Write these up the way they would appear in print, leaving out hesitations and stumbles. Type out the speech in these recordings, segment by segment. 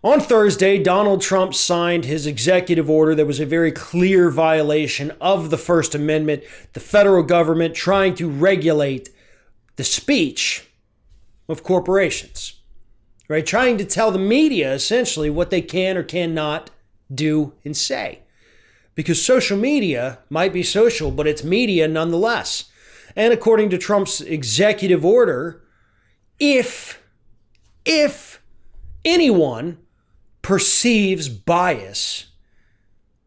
On Thursday, Donald Trump signed his executive order that was a very clear violation of the First Amendment, the federal government trying to regulate the speech of corporations, right? Trying to tell the media essentially what they can or cannot do and say. Because social media might be social, but it's media nonetheless. And according to Trump's executive order, if anyone perceives bias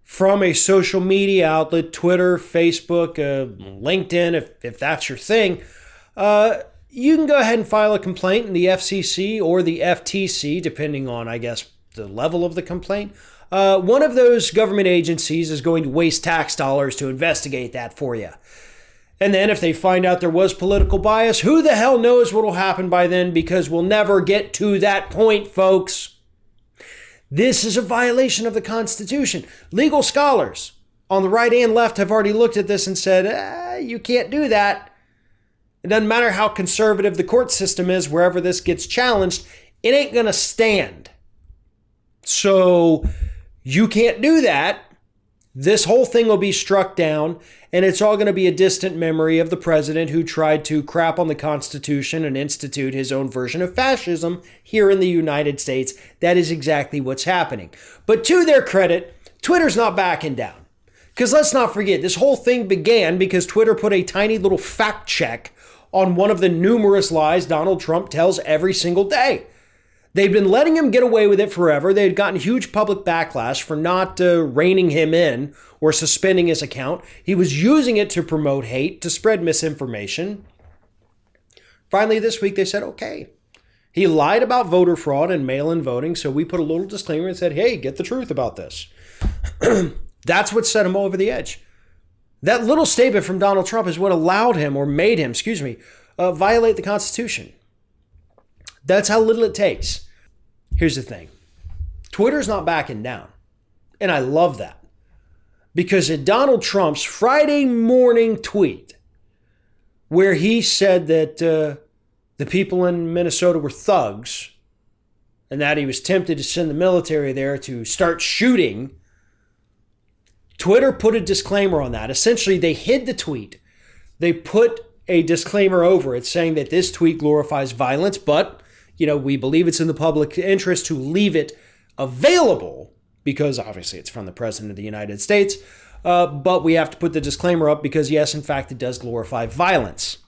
from a social media outlet, Twitter, Facebook, LinkedIn, if that's your thing, you can go ahead and file a complaint in the FCC or the FTC, depending on, I guess, the level of the complaint. One of those government agencies is going to waste tax dollars to investigate that for you. And then if they find out there was political bias, who the hell knows what will happen by then, because we'll never get to that point, folks. This is a violation of the Constitution. Legal scholars on the right and left have already looked at this and said, you can't do that. It doesn't matter how conservative the court system is, wherever this gets challenged, it ain't going to stand. So you can't do that. This whole thing will be struck down, and it's all going to be a distant memory of the president who tried to crap on the Constitution and institute his own version of fascism here in the United States. That is exactly what's happening. But to their credit, Twitter's not backing down. Because let's not forget, this whole thing began because Twitter put a tiny little fact check on one of the numerous lies Donald Trump tells every single day. They'd been letting him get away with it forever. They had gotten huge public backlash for not reining him in or suspending his account. He was using it to promote hate, to spread misinformation. Finally, this week, they said, okay. He lied about voter fraud and mail-in voting, so we put a little disclaimer and said, hey, get the truth about this. That's what set him over the edge. That little statement from Donald Trump is what allowed him, or made him, violate the Constitution. That's how little it takes. Here's the thing. Twitter's not backing down. And I love that. Because in Donald Trump's Friday morning tweet, where he said that the people in Minnesota were thugs, and that he was tempted to send the military there to start shooting, Twitter put a disclaimer on that. Essentially, they hid the tweet. They put a disclaimer over it saying that this tweet glorifies violence, but we believe it's in the public interest to leave it available because obviously it's from the President of the United States. But we have to put the disclaimer up because, yes, in fact, it does glorify violence.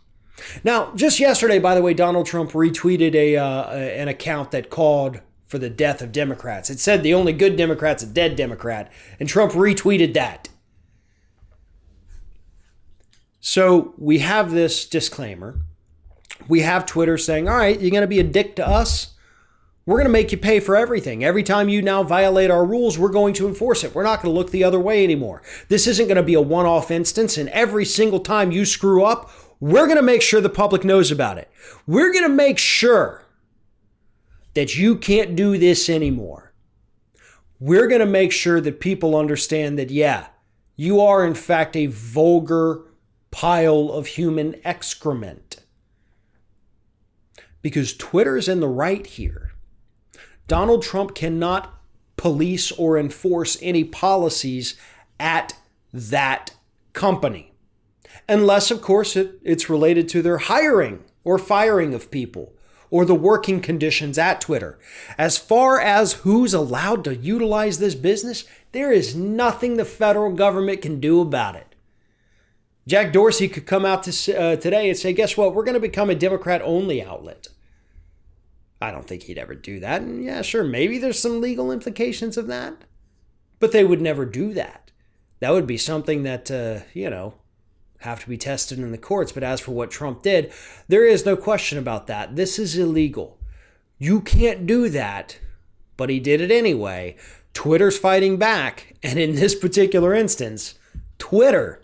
Now, just yesterday, by the way, Donald Trump retweeted an account that called for the death of Democrats. It said the only good Democrat's a dead Democrat, and Trump retweeted that. So we have this disclaimer. We have Twitter saying, all right, you're going to be a dick to us? We're going to make you pay for everything. Every time you now violate our rules, we're going to enforce it. We're not going to look the other way anymore. This isn't going to be a one-off instance, and every single time you screw up, we're going to make sure the public knows about it. We're going to make sure that you can't do this anymore. We're going to make sure that people understand that, yeah, you are in fact a vulgar pile of human excrement. Because Twitter's in the right here. Donald Trump cannot police or enforce any policies at that company. Unless, of course, it's related to their hiring or firing of people or the working conditions at Twitter. As far as who's allowed to utilize this business, there is nothing the federal government can do about it. Jack Dorsey could come out today and say, guess what? We're going to become a Democrat-only outlet. I don't think he'd ever do that. And yeah, sure, maybe there's some legal implications of that. But they would never do that. That would be something that, have to be tested in the courts. But as for what Trump did, there is no question about that. This is illegal. You can't do that. But he did it anyway. Twitter's fighting back. And in this particular instance, Twitter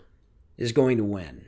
is going to win.